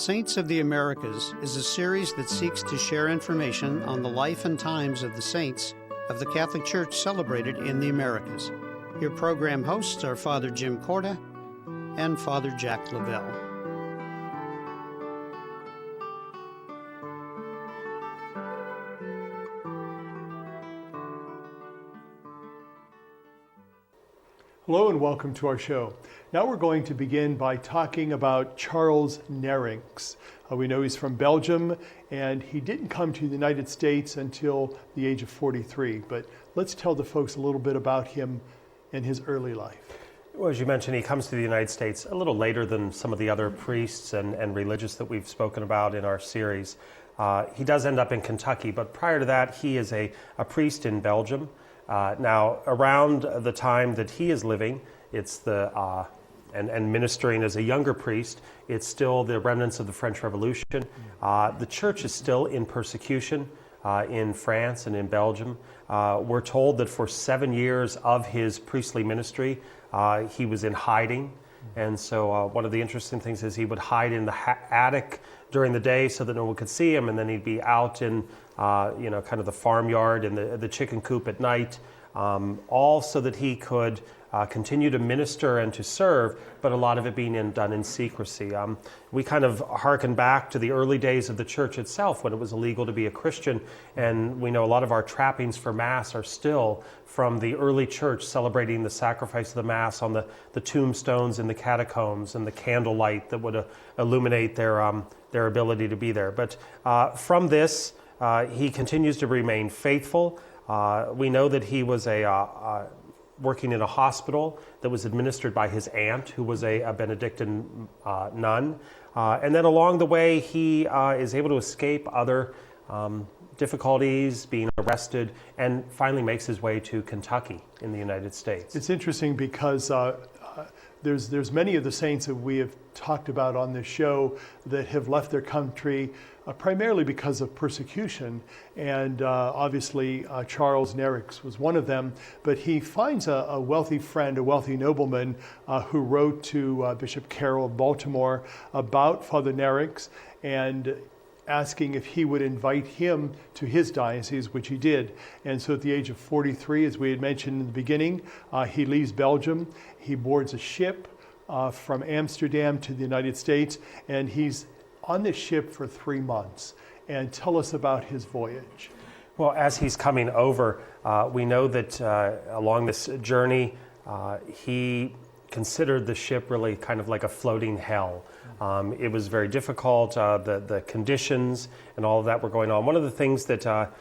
Saints of the Americas is a series that seeks to share information on the life and times of the saints of the Catholic Church celebrated in the Americas. Your program hosts are Father Jim Corda and Father Jack Lavelle. Hello and welcome to our show. Now we're going to begin by talking about Charles Nerinckx. We know he's from Belgium and he didn't come to the United States until the age of 43, but let's tell the folks a little bit about him and his early life. Well, as you mentioned, he comes to the United States a little later than some of the other priests and religious that we've spoken about in our series. He does end up in Kentucky, but prior to that, he is a priest in Belgium. Now, around the time that he is living, it's and ministering as a younger priest, it's still the remnants of the French Revolution. The church is still in persecution in France and in Belgium. We're told that for 7 years of his priestly ministry, he was in hiding. And so one of the interesting things is he would hide in the attic during the day so that no one could see him, and then he'd be out in kind of the farmyard and the chicken coop at night, all so that he could continue to minister and to serve, but a lot of it being done in secrecy. We kind of hearken back to the early days of the church itself when it was illegal to be a Christian, and we know a lot of our trappings for Mass are still from the early church celebrating the sacrifice of the Mass on the tombstones in the catacombs and the candlelight that would illuminate their ability to be there. But from this, he continues to remain faithful. We know that he was working in a hospital that was administered by his aunt, who was a Benedictine nun. And then along the way, he is able to escape other difficulties, being arrested, and finally makes his way to Kentucky in the United States. It's interesting because there's many of the saints that we have talked about on this show that have left their country primarily because of persecution, and obviously Charles Nerinckx was one of them, but he finds a wealthy friend, a wealthy nobleman who wrote to Bishop Carroll of Baltimore about Father Nerinckx and asking if he would invite him to his diocese, which he did. And so at the age of 43, as we had mentioned in the beginning, he leaves Belgium, he boards a ship from Amsterdam to the United States, and he's on this ship for 3 months. And tell us about his voyage. Well, as he's coming over, we know that along this journey, he considered the ship really kind of like a floating hell. It was very difficult, the conditions and all of that were going on. One of the things that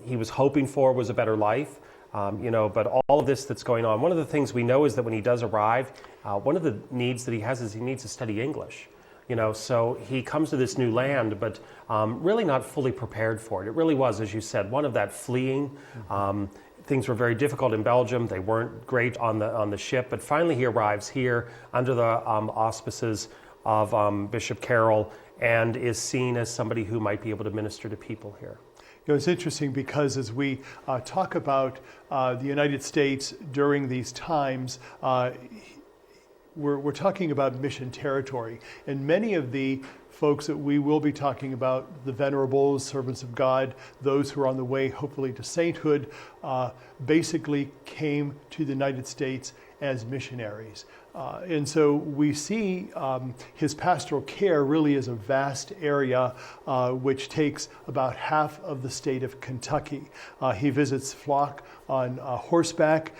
he was hoping for was a better life, but all of this that's going on, one of the things we know is that when he does arrive, one of the needs that he has is he needs to study English. So he comes to this new land, but really not fully prepared for it. It really was, as you said, one of that fleeing. Things were very difficult in Belgium. They weren't great on the ship, but finally he arrives here under the auspices of Bishop Carroll and is seen as somebody who might be able to minister to people here. It's interesting because as we talk about the United States during these times, we're talking about mission territory, and many of the folks that we will be talking about, the venerables, servants of God, those who are on the way hopefully to sainthood, basically came to the United States as missionaries. And so we see his pastoral care really is a vast area which takes about half of the state of Kentucky. He visits flock on horseback,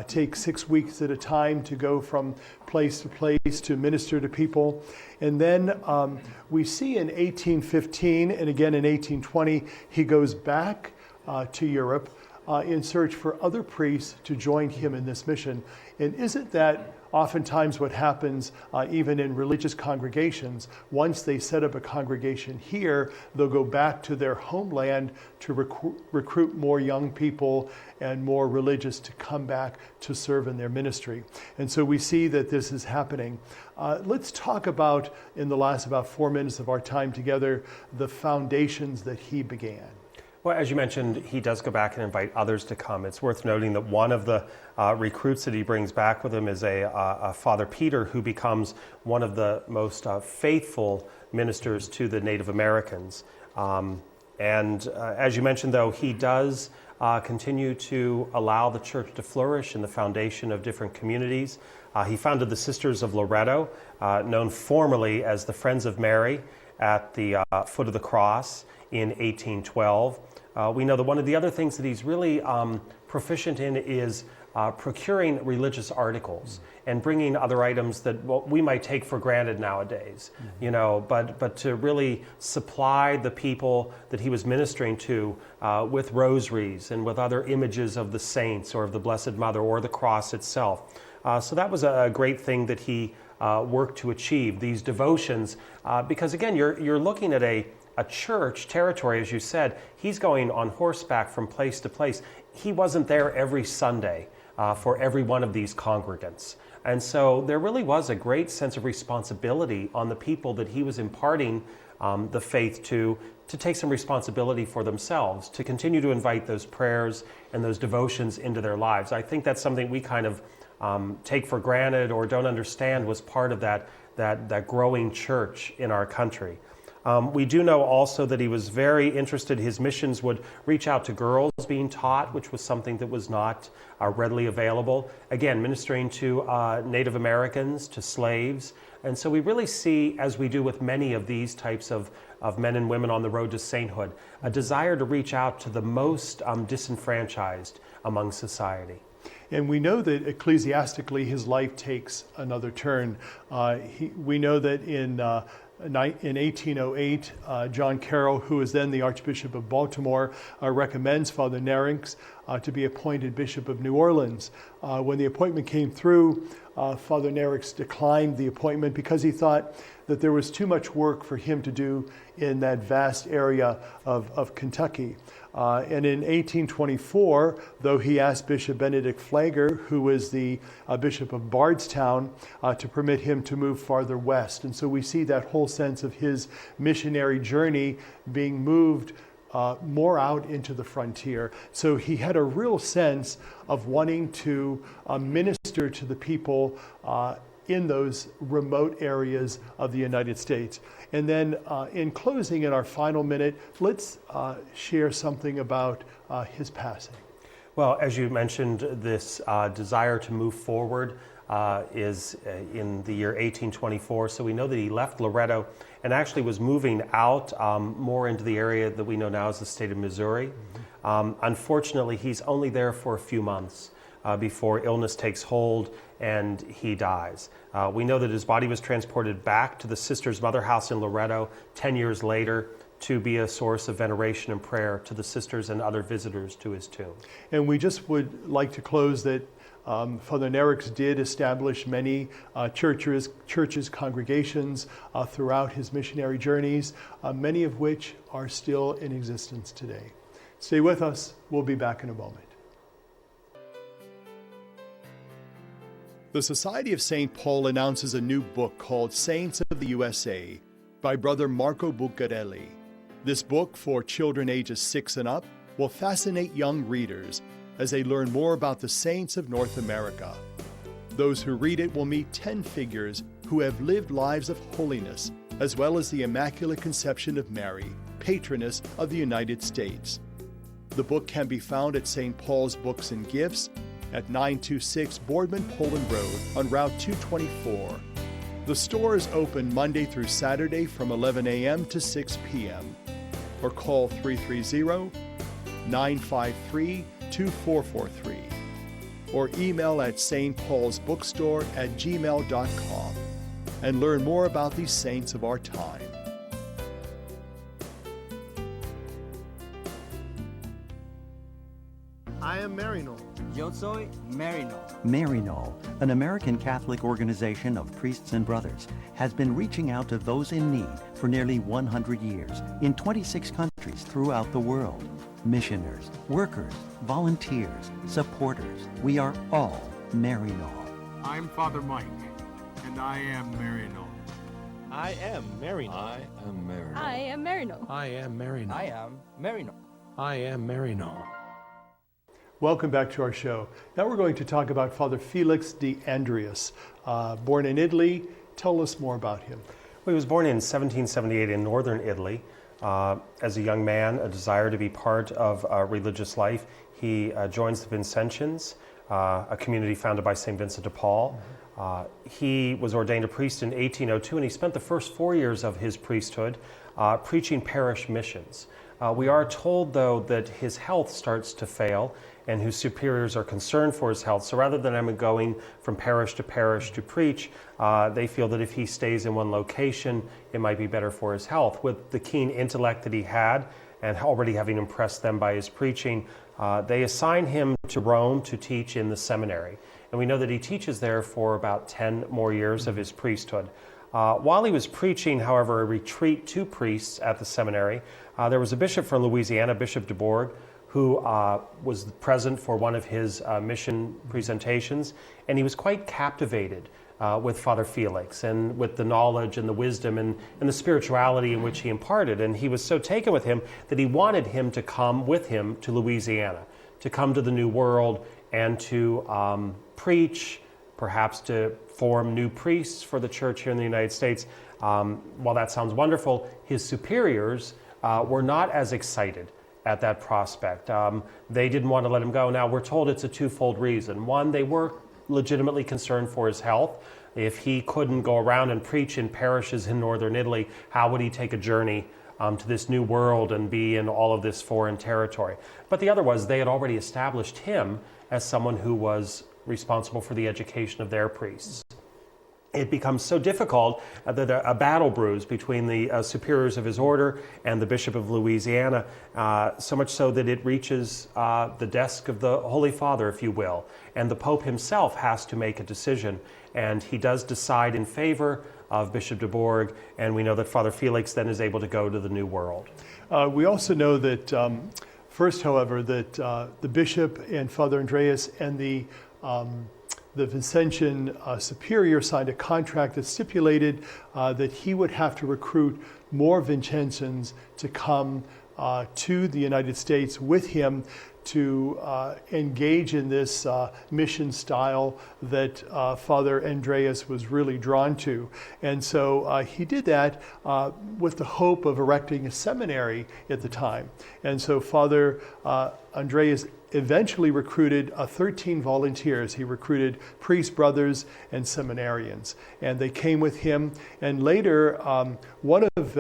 takes 6 weeks at a time to go from place to place to minister to people. And then we see in 1815 and again in 1820, he goes back to Europe in search for other priests to join him in this mission. And isn't that oftentimes what happens even in religious congregations? Once they set up a congregation here, they'll go back to their homeland to recruit more young people and more religious to come back to serve in their ministry. And so we see that this is happening. Let's talk about, in the last about 4 minutes of our time together, the foundations that he began. Well, as you mentioned, he does go back and invite others to come. It's worth noting that one of the recruits that he brings back with him is a Father Peter, who becomes one of the most faithful ministers to the Native Americans. As you mentioned, though, he does continue to allow the church to flourish in the foundation of different communities. He founded the Sisters of Loretto, known formerly as the Friends of Mary, at the foot of the cross in 1812. We know that one of the other things that he's really proficient in is procuring religious articles and bringing other items that we might take for granted nowadays, but to really supply the people that he was ministering to with rosaries and with other images of the saints or of the Blessed Mother or the cross itself. So that was a great thing that he worked to achieve, these devotions, because again, you're looking at a church territory, as you said. He's going on horseback from place to place. He wasn't there every Sunday for every one of these congregants. And so there really was a great sense of responsibility on the people that he was imparting the faith to take some responsibility for themselves, to continue to invite those prayers and those devotions into their lives. I think that's something we kind of take for granted or don't understand was part of that growing church in our country. We do know also that he was very interested. His missions would reach out to girls being taught, which was something that was not readily available. Again, ministering to Native Americans, to slaves. And so we really see, as we do with many of these types of men and women on the road to sainthood, a desire to reach out to the most disenfranchised among society. And we know that ecclesiastically his life takes another turn. We know that in 1808, John Carroll, who was then the Archbishop of Baltimore, recommends Father Nerinckx to be appointed Bishop of New Orleans. When the appointment came through, Father Nerinckx declined the appointment because he thought that there was too much work for him to do in that vast area of Kentucky. And in 1824, though he asked Bishop Benedict Flagler, who was the Bishop of Bardstown, to permit him to move farther west. And so we see that whole sense of his missionary journey being moved more out into the frontier. So he had a real sense of wanting to minister to the people in those remote areas of the United States. And then in closing, in our final minute, let's share something about his passing. Well, as you mentioned, this desire to move forward is in the year 1824. So we know that he left Loretto and actually was moving out more into the area that we know now as the state of Missouri. Unfortunately, he's only there for a few months before illness takes hold and he dies. We know that his body was transported back to the Sisters' Mother House in Loretto 10 years later to be a source of veneration and prayer to the sisters and other visitors to his tomb. And we just would like to close that Father Nerinckx did establish many churches, congregations throughout his missionary journeys, many of which are still in existence today. Stay with us. We'll be back in a moment. The Society of St. Paul announces a new book called Saints of the USA by Brother Marco Buccarelli. This book, for children ages 6 and up, will fascinate young readers as they learn more about the saints of North America. Those who read it will meet 10 figures who have lived lives of holiness, as well as the Immaculate Conception of Mary, patroness of the United States. The book can be found at St. Paul's Books and Gifts at 926 Boardman Poland Road on Route 224. The store is open Monday through Saturday from 11 a.m. to 6 p.m. or call 330-953-2443 or email at stpaulsbookstore@gmail.com and learn more about these saints of our time. I am Marino. Yo soy Marino. Marino, an American Catholic organization of priests and brothers, has been reaching out to those in need for nearly 100 years in 26 countries throughout the world. Missioners, workers, volunteers, supporters, we are all Marino. I'm Father Mike, and I am Marino. I am Marino. I am Marino. I am Marino. I am Marino. I am Marino. I am Marino. Welcome back to our show. Now we're going to talk about Father Felix de Andreis. Born in Italy, tell us more about him. Well, he was born in 1778 in northern Italy. As a young man, a desire to be part of religious life, he joins the Vincentians, a community founded by St. Vincent de Paul. He was ordained a priest in 1802, and he spent the first 4 years of his priesthood preaching parish missions. We are told, though, that his health starts to fail, and whose superiors are concerned for his health. So rather than him going from parish to preach, they feel that if he stays in one location, it might be better for his health. With the keen intellect that he had, and already having impressed them by his preaching, they assign him to Rome to teach in the seminary. And we know that he teaches there for about 10 more years of his priesthood. While he was preaching, however, a retreat to priests at the seminary, there was a bishop from Louisiana, Bishop de Bourgh, who was present for one of his mission presentations, and he was quite captivated with Father Felix and with the knowledge and the wisdom and the spirituality in which he imparted. And he was so taken with him that he wanted him to come with him to Louisiana, to come to the New World and to preach, perhaps to form new priests for the church here in the United States. While that sounds wonderful, his superiors were not as excited at that prospect. They didn't want to let him go. Now, we're told it's a twofold reason. One, they were legitimately concerned for his health. If he couldn't go around and preach in parishes in northern Italy, how would he take a journey to this new world and be in all of this foreign territory? But the other was they had already established him as someone who was responsible for the education of their priests. It becomes so difficult that a battle brews between the superiors of his order and the Bishop of Louisiana, so much so that it reaches the desk of the Holy Father, if you will. And the Pope himself has to make a decision, and he does decide in favor of Bishop de Bourgh, and we know that Father Felix then is able to go to the New World. We also know that, first, however, that the bishop and Father Andreas and the Vincentian superior signed a contract that stipulated that he would have to recruit more Vincentians to come to the United States with him to engage in this mission style that Father Andreas was really drawn to. And so he did that with the hope of erecting a seminary at the time. And so Father Andreas eventually recruited 13 volunteers. He recruited priest brothers and seminarians, and they came with him. And later, one of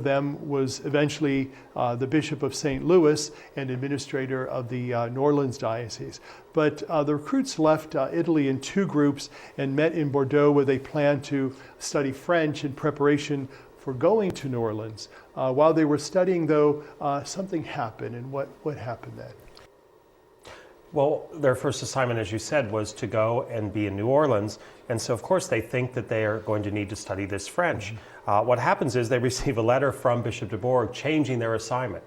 them was eventually the Bishop of St. Louis and administrator of the New Orleans diocese. But the recruits left Italy in two groups and met in Bordeaux, where they planned to study French in preparation for going to New Orleans. While they were studying, though, something happened. And what happened then? Well, their first assignment, as you said, was to go and be in New Orleans. And so, of course, they think that they are going to need to study this French. What happens is they receive a letter from Bishop de Bourgh changing their assignment.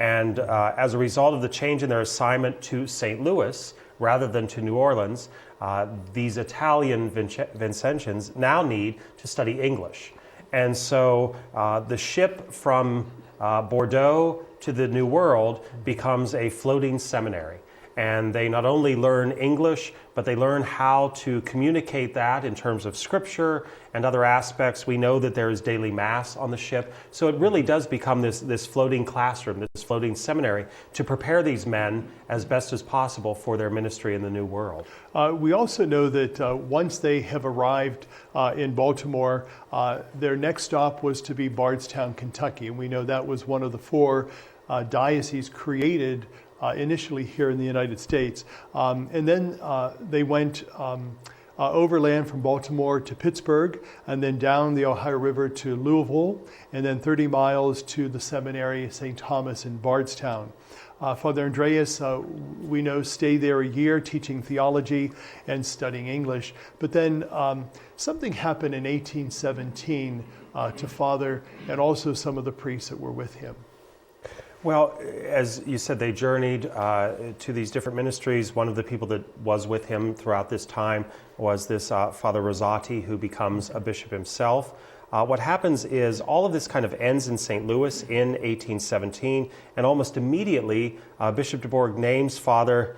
And as a result of the change in their assignment to St. Louis, rather than to New Orleans, these Italian Vincentians now need to study English. And so the ship from Bordeaux to the New World becomes a floating seminary. And they not only learn English, but they learn how to communicate that in terms of scripture and other aspects. We know that there is daily mass on the ship. So it really does become this floating classroom, this floating seminary, to prepare these men as best as possible for their ministry in the New World. We also know that once they have arrived in Baltimore, their next stop was to be Bardstown, Kentucky. And we know that was one of the four dioceses created initially here in the United States. And then they went overland from Baltimore to Pittsburgh, and then down the Ohio River to Louisville, and then 30 miles to the seminary, St. Thomas in Bardstown. Father Andreas, we know, stayed there a year teaching theology and studying English. But then something happened in 1817 to Father and also some of the priests that were with him. Well, as you said, they journeyed to these different ministries. One of the people that was with him throughout this time was this Father Rosati, who becomes a bishop himself. What happens is all of this kind of ends in St. Louis in 1817, and almost immediately Bishop de Bourgh names Father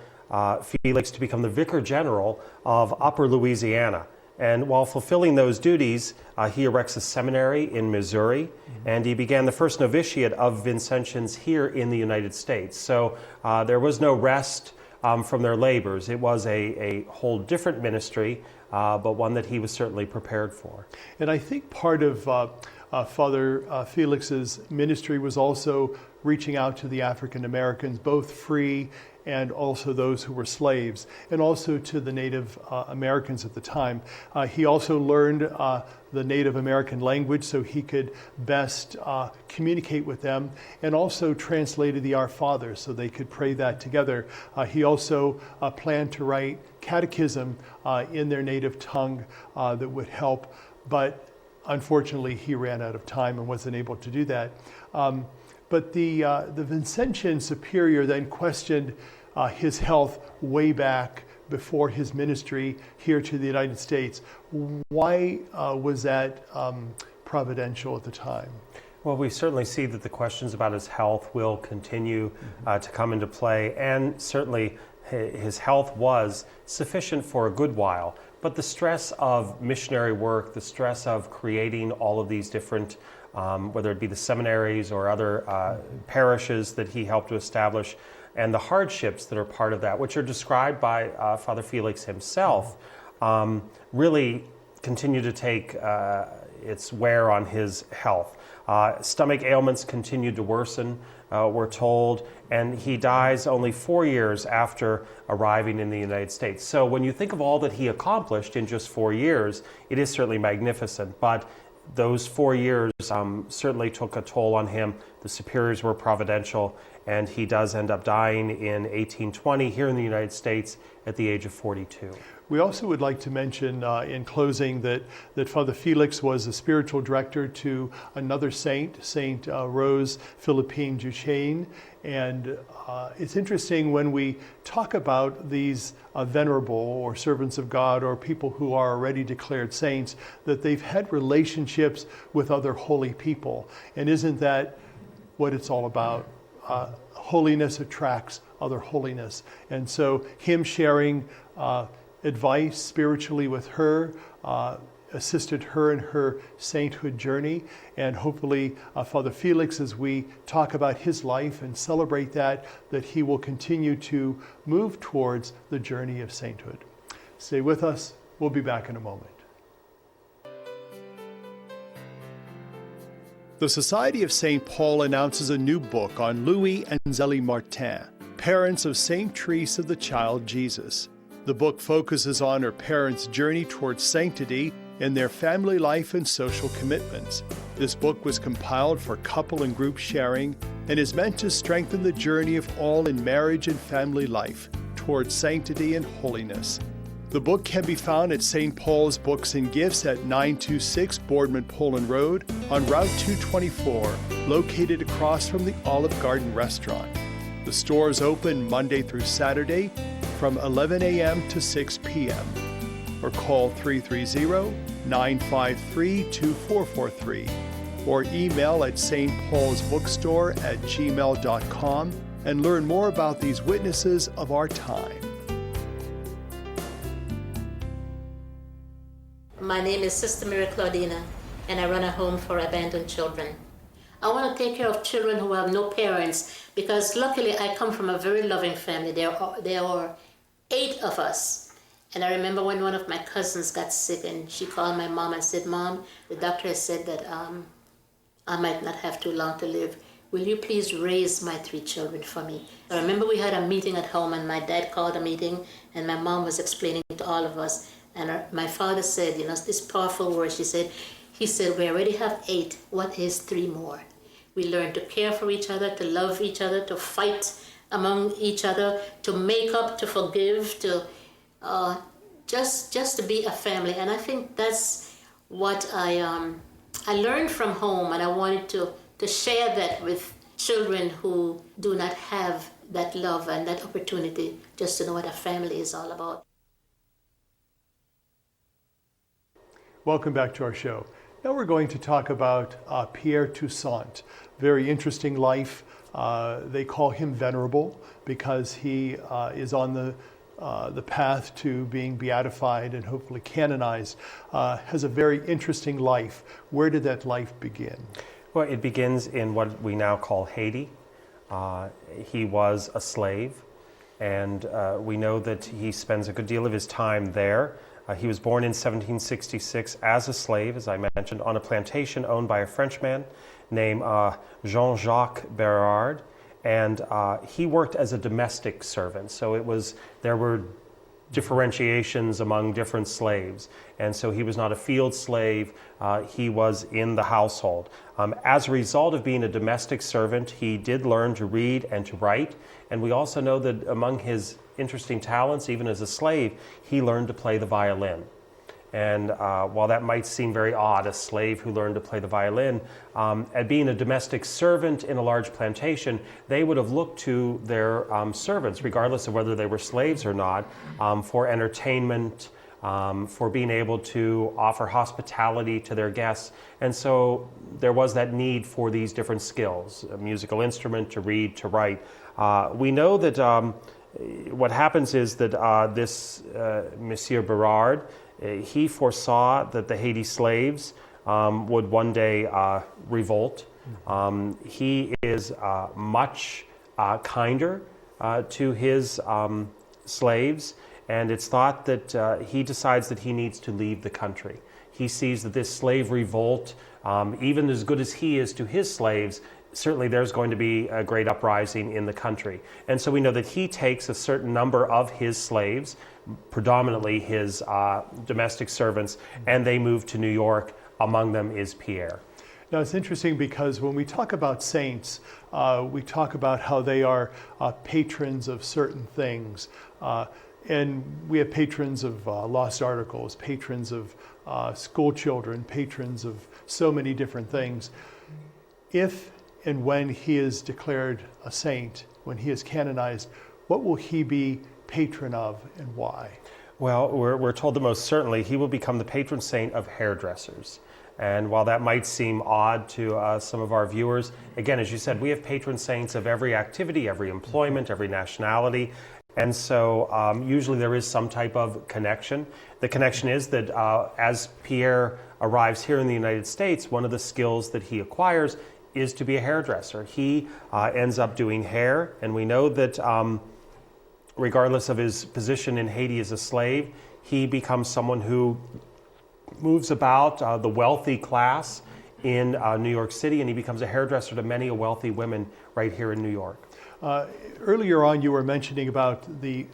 Felix to become the Vicar General of Upper Louisiana. And while fulfilling those duties, he erects a seminary in Missouri, and he began the first novitiate of Vincentians here in the United States. So there was no rest from their labors. It was a whole different ministry, but one that he was certainly prepared for. And I think part of Father Felix's ministry was also reaching out to the African Americans, both free and also those who were slaves, and also to the Native Americans at the time. He also learned the Native American language so he could best communicate with them, and also translated the Our Father so they could pray that together. He also planned to write catechism in their native tongue that would help, but unfortunately he ran out of time and wasn't able to do that. But the Vincentian superior then questioned his health way back before his ministry here to the United States. Why was that providential at the time? Well, we certainly see that the questions about his health will continue to come into play, and certainly his health was sufficient for a good while. But the stress of missionary work, the stress of creating all of these different whether it be the seminaries or other parishes that he helped to establish, and the hardships that are part of that, which are described by Father Felix himself, really continue to take its wear on his health. Stomach ailments continued to worsen, we're told, and he dies only 4 years after arriving in the United States. So when you think of all that he accomplished in just 4 years, it is certainly magnificent. But those 4 years certainly took a toll on him. The superiors were providential, and he does end up dying in 1820 here in the United States at the age of 42. We also would like to mention in closing that Father Felix was a spiritual director to another saint, Saint Rose Philippine Duchesne. And it's interesting when we talk about these venerable or servants of God or people who are already declared saints, that they've had relationships with other holy people. And isn't that what it's all about? Holiness attracts other holiness. And so him sharing advice spiritually with her, assisted her in her sainthood journey. And hopefully Father Felix, as we talk about his life and celebrate that he will continue to move towards the journey of sainthood. Stay with us. We'll be back in a moment. The Society of St. Paul announces a new book on Louis and Zélie Martin, parents of St. Therese of the Child Jesus. The book focuses on her parents' journey towards sanctity in their family life and social commitments. This book was compiled for couple and group sharing and is meant to strengthen the journey of all in marriage and family life towards sanctity and holiness. The book can be found at St. Paul's Books and Gifts at 926 Boardman Poland Road on Route 224, located across from the Olive Garden restaurant. The store is open Monday through Saturday from 11 a.m. to 6 p.m. or call 330-953-2443 or email at stpaulsbookstore@gmail.com and learn more about these witnesses of our time. My name is Sister Mary Claudina, and I run a home for abandoned children. I want to take care of children who have no parents, because luckily I come from a very loving family. There are 8 of us. And I remember when one of my cousins got sick and she called my mom and said, "Mom, the doctor has said that I might not have too long to live. Will you please raise my 3 children for me?" I remember we had a meeting at home, and my dad called a meeting, and my mom was explaining to all of us. And my father said, this powerful word, he said, "We already have 8. What is 3 more?" We learn to care for each other, to love each other, to fight among each other, to make up, to forgive, to just to be a family. And I think that's what I learned from home, and I wanted to share that with children who do not have that love and that opportunity just to know what a family is all about. Welcome back to our show. Now we're going to talk about Pierre Toussaint. Very interesting life. They call him venerable because he is on the path to being beatified and hopefully canonized. Has a very interesting life. Where did that life begin? Well, it begins in what we now call Haiti. He was a slave, and we know that he spends a good deal of his time there. He was born in 1766 as a slave, as I mentioned, on a plantation owned by a Frenchman named Jean-Jacques Berard, and he worked as a domestic servant. So there were differentiations among different slaves, and so he was not a field slave, he was in the household. As a result of being a domestic servant, he did learn to read and to write, and we also know that among his interesting talents, even as a slave, he learned to play the violin. And while that might seem very odd, a slave who learned to play the violin, at being a domestic servant in a large plantation, they would have looked to their servants, regardless of whether they were slaves or not, for entertainment, for being able to offer hospitality to their guests. And so there was that need for these different skills, a musical instrument, to read, to write. We know that what happens is that this Monsieur Berard, he foresaw that the Haiti slaves would one day revolt. He is much kinder to his slaves, and it's thought that he decides that he needs to leave the country. He sees that this slave revolt, even as good as he is to his slaves, certainly there's going to be a great uprising in the country. And so we know that he takes a certain number of his slaves, predominantly his domestic servants, and they move to New York. Among them is Pierre. Now it's interesting because when we talk about saints, we talk about how they are patrons of certain things. And we have patrons of lost articles, patrons of school children, patrons of so many different things. If and when he is declared a saint, when he is canonized, what will he be patron of and why? Well, we're told that most certainly he will become the patron saint of hairdressers. And while that might seem odd to some of our viewers, again, as you said, we have patron saints of every activity, every employment, every nationality. And so usually there is some type of connection. The connection is that as Pierre arrives here in the United States, one of the skills that he acquires is to be a hairdresser. He ends up doing hair, and we know that regardless of his position in Haiti as a slave, he becomes someone who moves about the wealthy class in New York City, and he becomes a hairdresser to many wealthy women right here in New York. Earlier on, you were mentioning about the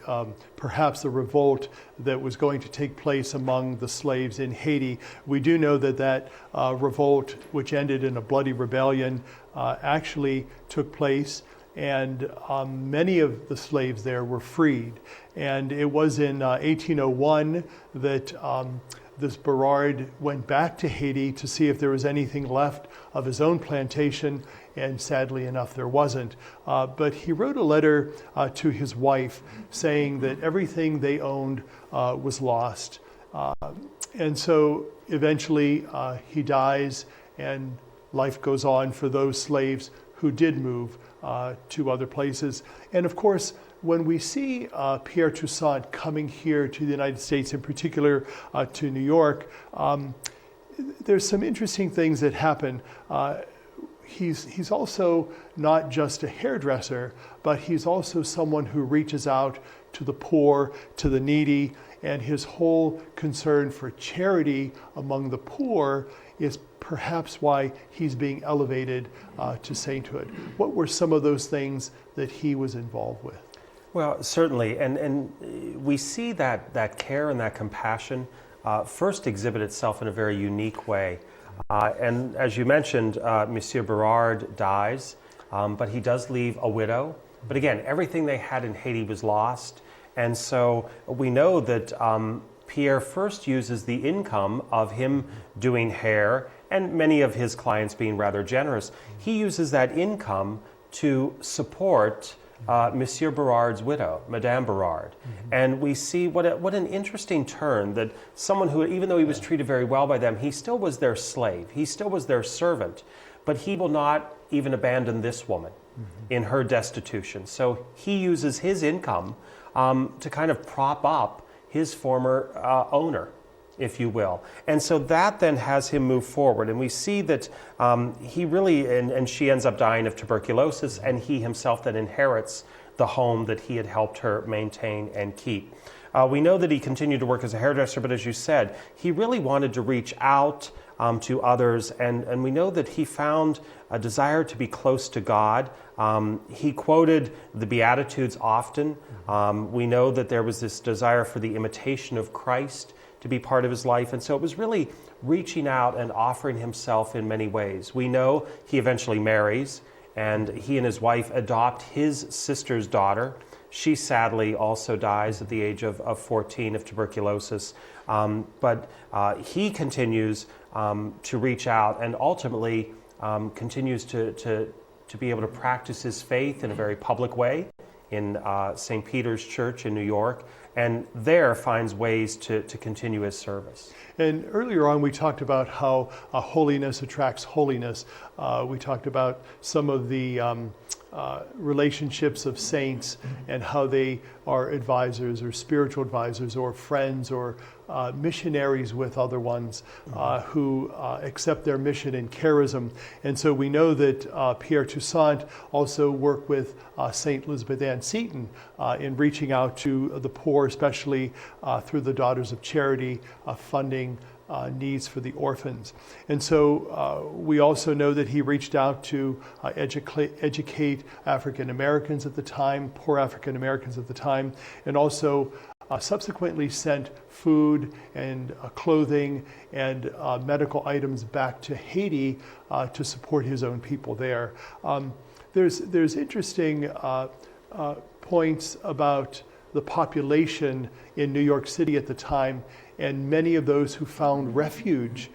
perhaps the revolt that was going to take place among the slaves in Haiti. We do know that revolt, which ended in a bloody rebellion, actually took place, and many of the slaves there were freed. And it was in 1801 that this Berard went back to Haiti to see if there was anything left of his own plantation, and sadly enough there wasn't. But he wrote a letter to his wife saying that everything they owned was lost. And so eventually he dies, and life goes on for those slaves who did move to other places. And of course, when we see Pierre Toussaint coming here to the United States, in particular to New York, there's some interesting things that happen. He's also not just a hairdresser, but he's also someone who reaches out to the poor, to the needy, and his whole concern for charity among the poor is perhaps why he's being elevated to sainthood. What were some of those things that he was involved with? Well, certainly, and we see that care and that compassion first exhibit itself in a very unique way. And as you mentioned, Monsieur Berard dies, but he does leave a widow. But again, everything they had in Haiti was lost. And so we know that Pierre first uses the income of him doing hair, and many of his clients being rather generous. He uses that income to support Monsieur Berard's widow, Madame Berard. And we see what an interesting turn, that someone who, even though he was treated very well by them, he still was their slave. He still was their servant. But he will not even abandon this woman in her destitution. So he uses his income to kind of prop up his former owner, if you will. And so that then has him move forward. And we see that he really, and she ends up dying of tuberculosis, and he himself then inherits the home that he had helped her maintain and keep. We know that he continued to work as a hairdresser, but as you said, he really wanted to reach out to others, and we know that he found a desire to be close to God. He quoted the Beatitudes often. We know that there was this desire for the imitation of Christ to be part of his life, and so it was really reaching out and offering himself in many ways. We know he eventually marries, and he and his wife adopt his sister's daughter. She sadly also dies at the age of 14 of tuberculosis, but he continues to reach out, and ultimately continues to be able to practice his faith in a very public way in St. Peter's Church in New York, and there finds ways to continue his service. And earlier on, we talked about how holiness attracts holiness. We talked about some of the relationships of saints and how they are advisors or spiritual advisors or friends or missionaries with other ones who accept their mission in charism. And so we know that Pierre Toussaint also worked with St. Elizabeth Ann Seton in reaching out to the poor, especially through the Daughters of Charity, funding needs for the orphans. And so we also know that he reached out to educate African Americans at the time, poor African Americans at the time, and also subsequently sent food and clothing and medical items back to Haiti to support his own people there. There's interesting points about the population in New York City at the time, and many of those who found refuge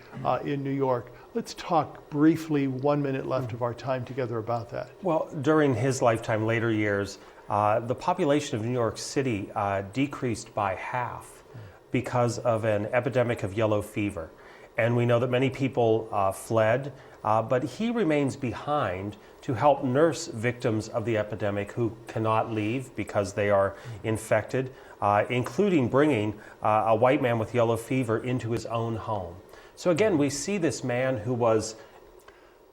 in New York. Let's talk briefly, 1 minute left of our time together, about that. Well, during his lifetime, later years, the population of New York City decreased by half because of an epidemic of yellow fever. And we know that many people fled, but he remains behind to help nurse victims of the epidemic who cannot leave because they are infected, including bringing a white man with yellow fever into his own home. So again, we see this man who was,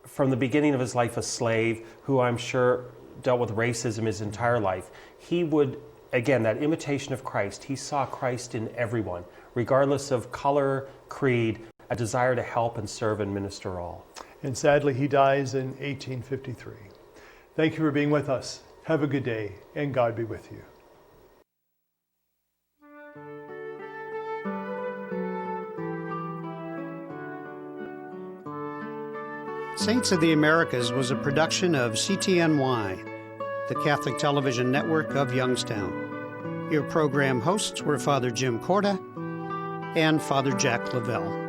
from the beginning of his life, a slave, who I'm sure dealt with racism his entire life. He would, again, that imitation of Christ, he saw Christ in everyone, regardless of color, creed, a desire to help and serve and minister all. And sadly, he dies in 1853. Thank you for being with us. Have a good day, and God be with you. Saints of the Americas was a production of CTNY, the Catholic Television Network of Youngstown. Your program hosts were Father Jim Corda and Father Jack Lavelle.